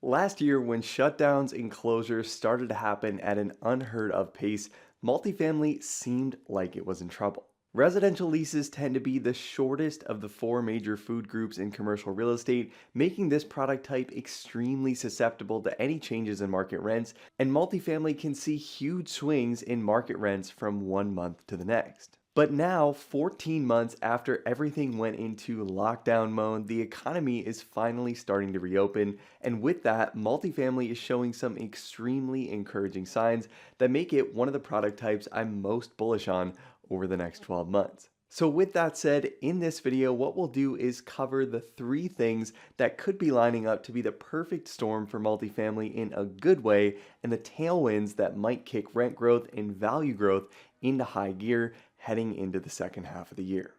Last year, when shutdowns and closures started to happen at an unheard of pace, multifamily seemed like it was in trouble. Residential leases tend to be the shortest of the four major food groups in commercial real estate, making this product type extremely susceptible to any changes in market rents, and multifamily can see huge swings in market rents from one month to the next. But now, 14 months after everything went into lockdown mode, the economy is finally starting to reopen. And with that, multifamily is showing some extremely encouraging signs that make it one of the product types I'm most bullish on over the next 12 months. So with that said, in this video, what we'll do is cover the three things that could be lining up to be the perfect storm for multifamily in a good way, and the tailwinds that might kick rent growth and value growth into high gear heading into the second half of the year.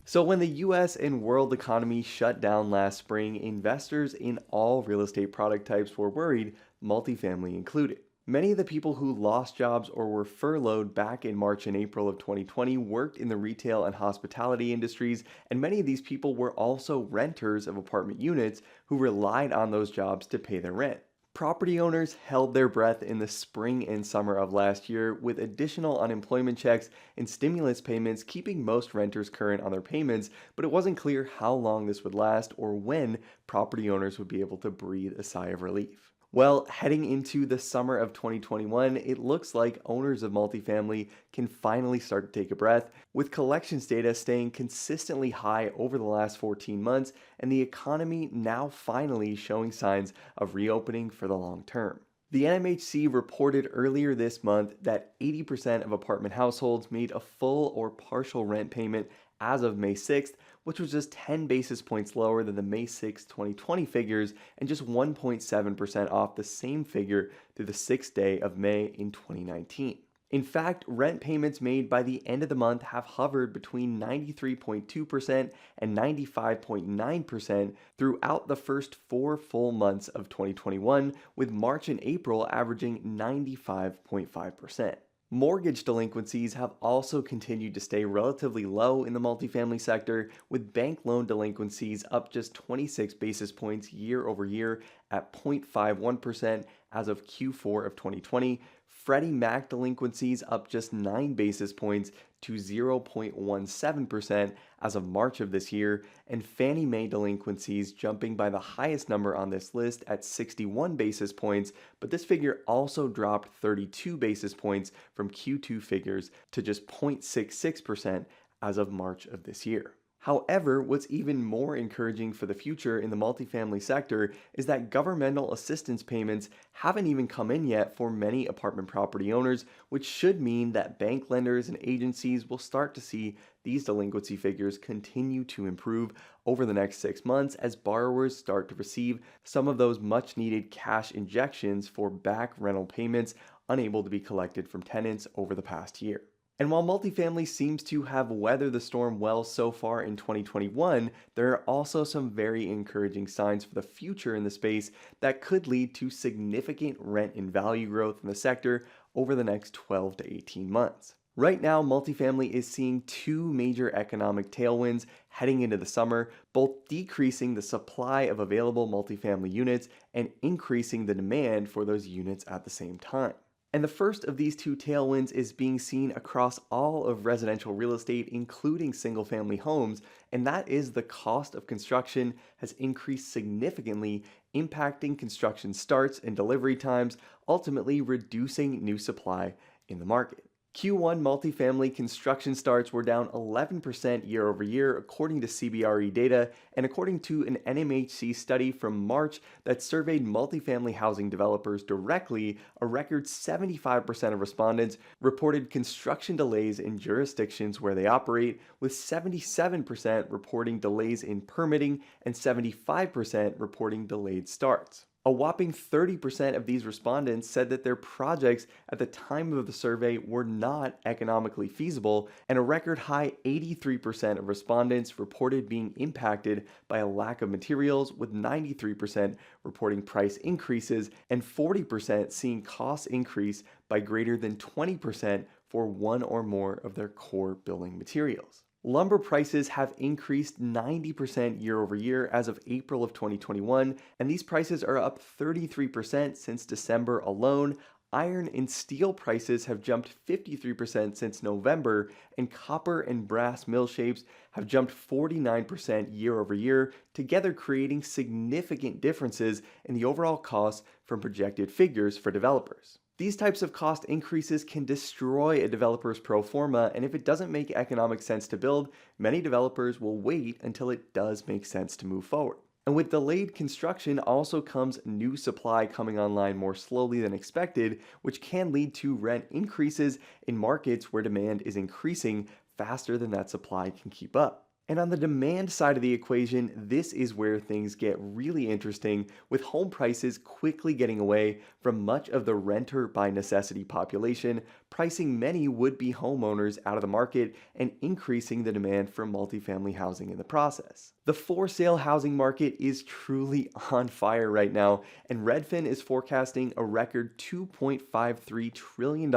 So when the US and world economy shut down last spring, investors in all real estate product types were worried, multifamily included. Many of the people who lost jobs or were furloughed back in March and April of 2020 worked in the retail and hospitality industries, and many of these people were also renters of apartment units who relied on those jobs to pay their rent. Property owners held their breath in the spring and summer of last year, with additional unemployment checks and stimulus payments keeping most renters current on their payments, but it wasn't clear how long this would last or when property owners would be able to breathe a sigh of relief. Well, heading into the summer of 2021, it looks like owners of multifamily can finally start to take a breath, with collections data staying consistently high over the last 14 months and the economy now finally showing signs of reopening for the long term. The NMHC reported earlier this month that 80% of apartment households made a full or partial rent payment as of May 6th, which was just 10 basis points lower than the May 6, 2020 figures and just 1.7% off the same figure through the 6th day of May in 2019. In fact, rent payments made by the end of the month have hovered between 93.2% and 95.9% throughout the first 4 full months of 2021, with March and April averaging 95.5%. Mortgage delinquencies have also continued to stay relatively low in the multifamily sector, with bank loan delinquencies up just 26 basis points year over year at 0.51% as of Q4 of 2020. Freddie Mac delinquencies up just 9 basis points to 0.17% as of March of this year, and Fannie Mae delinquencies jumping by the highest number on this list at 61 basis points, but this figure also dropped 32 basis points from Q2 figures to just 0.66% as of March of this year. However, what's even more encouraging for the future in the multifamily sector is that governmental assistance payments haven't even come in yet for many apartment property owners, which should mean that bank lenders and agencies will start to see these delinquency figures continue to improve over the next 6 months as borrowers start to receive some of those much needed cash injections for back rental payments unable to be collected from tenants over the past year. And while multifamily seems to have weathered the storm well so far in 2021, there are also some very encouraging signs for the future in the space that could lead to significant rent and value growth in the sector over the next 12 to 18 months. Right now, multifamily is seeing two major economic tailwinds heading into the summer, both decreasing the supply of available multifamily units and increasing the demand for those units at the same time. And the first of these two tailwinds is being seen across all of residential real estate, including single family homes, and that is the cost of construction has increased significantly, impacting construction starts and delivery times, ultimately reducing new supply in the market. Q1 multifamily construction starts were down 11% year over year, according to CBRE data, and according to an NMHC study from March that surveyed multifamily housing developers directly, a record 75% of respondents reported construction delays in jurisdictions where they operate, with 77% reporting delays in permitting and 75% reporting delayed starts. A whopping 30% of these respondents said that their projects at the time of the survey were not economically feasible, and a record high 83% of respondents reported being impacted by a lack of materials, with 93% reporting price increases and 40% seeing costs increase by greater than 20% for one or more of their core building materials. Lumber prices have increased 90% year over year as of April of 2021, and these prices are up 33% since December alone. Iron and steel prices have jumped 53% since November, and copper and brass mill shapes have jumped 49% year over year, together creating significant differences in the overall cost from projected figures for developers. These types of cost increases can destroy a developer's pro forma, and if it doesn't make economic sense to build, many developers will wait until it does make sense to move forward. And with delayed construction also comes new supply coming online more slowly than expected, which can lead to rent increases in markets where demand is increasing faster than that supply can keep up. And on the demand side of the equation, this is where things get really interesting, with home prices quickly getting away from much of the renter by necessity population, pricing many would-be homeowners out of the market and increasing the demand for multifamily housing in the process. The for-sale housing market is truly on fire right now, and Redfin is forecasting a record $2.53 trillion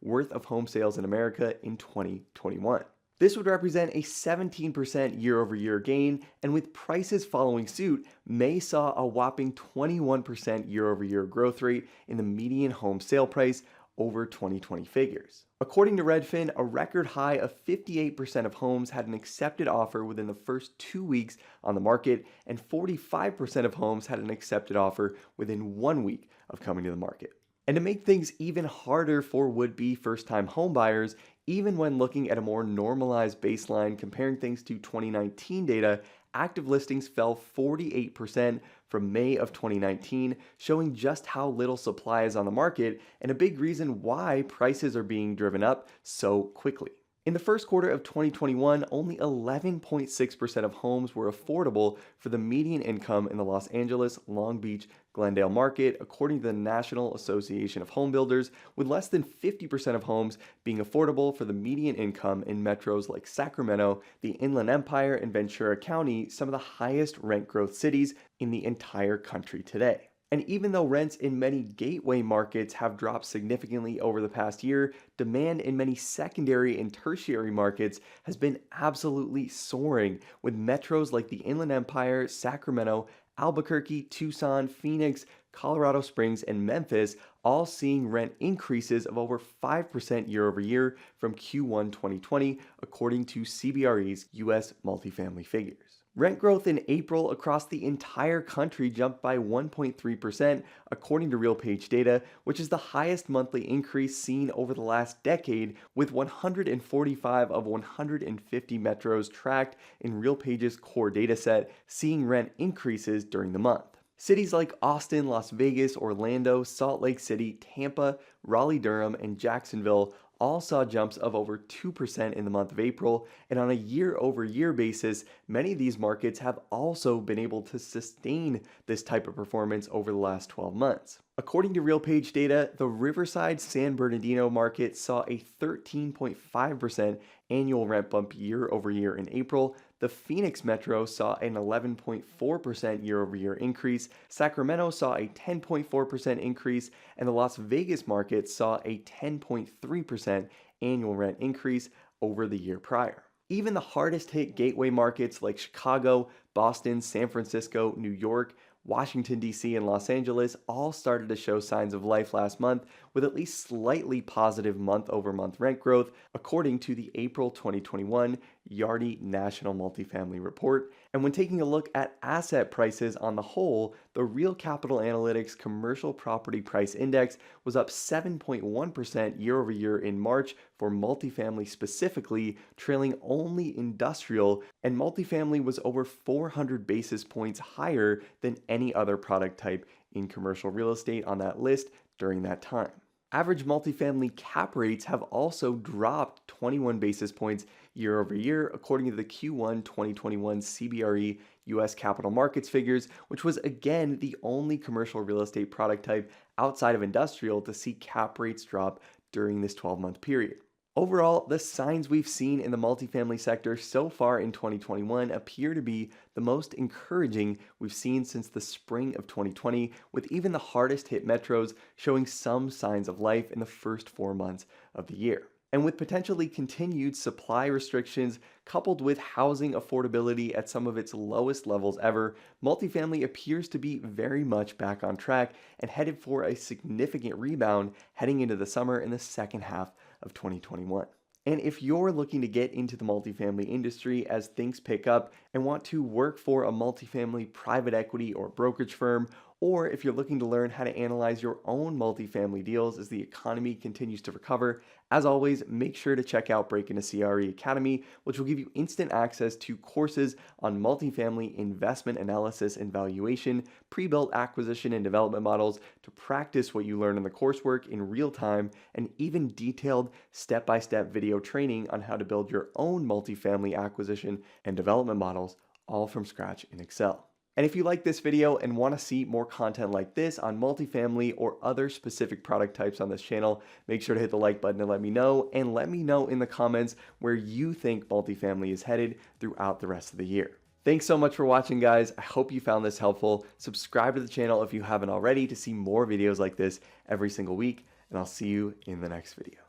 worth of home sales in America in 2021. This would represent a 17% year-over-year gain, and with prices following suit, May saw a whopping 21% year-over-year growth rate in the median home sale price over 2020 figures. According to Redfin, a record high of 58% of homes had an accepted offer within the first 2 weeks on the market, and 45% of homes had an accepted offer within 1 week of coming to the market. And to make things even harder for would-be first-time homebuyers, even when looking at a more normalized baseline comparing things to 2019 data, active listings fell 48% from May of 2019, showing just how little supply is on the market and a big reason why prices are being driven up so quickly. In the first quarter of 2021, only 11.6% of homes were affordable for the median income in the Los Angeles, Long Beach, Glendale market, according to the National Association of Home Builders, with less than 50% of homes being affordable for the median income in metros like Sacramento, the Inland Empire, and Ventura County, some of the highest rent growth cities in the entire country today. And even though rents in many gateway markets have dropped significantly over the past year, demand in many secondary and tertiary markets has been absolutely soaring, with metros like the Inland Empire, Sacramento, Albuquerque, Tucson, Phoenix, Colorado Springs, and Memphis all seeing rent increases of over 5% year over year from Q1 2020, according to CBRE's U.S. multifamily figures. Rent growth in April across the entire country jumped by 1.3%, according to RealPage data, which is the highest monthly increase seen over the last decade, with 145 of 150 metros tracked in RealPage's core dataset seeing rent increases during the month. Cities like Austin, Las Vegas, Orlando, Salt Lake City, Tampa, Raleigh-Durham, and Jacksonville all saw jumps of over 2% in the month of April, and on a year-over-year basis, many of these markets have also been able to sustain this type of performance over the last 12 months. According to RealPage data, the Riverside San Bernardino market saw a 13.5% annual rent bump year over year in April. The Phoenix metro saw an 11.4% year-over-year increase, Sacramento saw a 10.4% increase, and the Las Vegas market saw a 10.3% annual rent increase over the year prior. Even the hardest hit gateway markets like Chicago, Boston, San Francisco, New York, Washington, D.C., and Los Angeles all started to show signs of life last month, with at least slightly positive month-over-month rent growth, according to the April 2021 Yardi National Multifamily Report. And when taking a look at asset prices on the whole, the Real Capital Analytics Commercial Property Price Index was up 7.1% year-over-year in March for multifamily specifically, trailing only industrial, and multifamily was over 400 basis points higher than any other product type in commercial real estate on that list during that time. Average multifamily cap rates have also dropped 21 basis points year over year, according to the Q1 2021 CBRE US Capital Markets figures, which was again the only commercial real estate product type outside of industrial to see cap rates drop during this 12-month period. Overall, the signs we've seen in the multifamily sector so far in 2021 appear to be the most encouraging we've seen since the spring of 2020, with even the hardest hit metros showing some signs of life in the first 4 months of the year. And with potentially continued supply restrictions coupled with housing affordability at some of its lowest levels ever, multifamily appears to be very much back on track and headed for a significant rebound heading into the summer in the second half of 2021. And if you're looking to get into the multifamily industry as things pick up and want to work for a multifamily private equity or brokerage firm, or if you're looking to learn how to analyze your own multifamily deals as the economy continues to recover, as always, make sure to check out Break Into CRE Academy, which will give you instant access to courses on multifamily investment analysis and valuation, pre-built acquisition and development models to practice what you learn in the coursework in real time, and even detailed step-by-step video training on how to build your own multifamily acquisition and development models, all from scratch in Excel. And if you like this video and want to see more content like this on multifamily or other specific product types on this channel, make sure to hit the like button to let me know, and let me know in the comments where you think multifamily is headed throughout the rest of the year. Thanks so much for watching, guys. I hope you found this helpful. Subscribe to the channel if you haven't already to see more videos like this every single week, and I'll see you in the next video.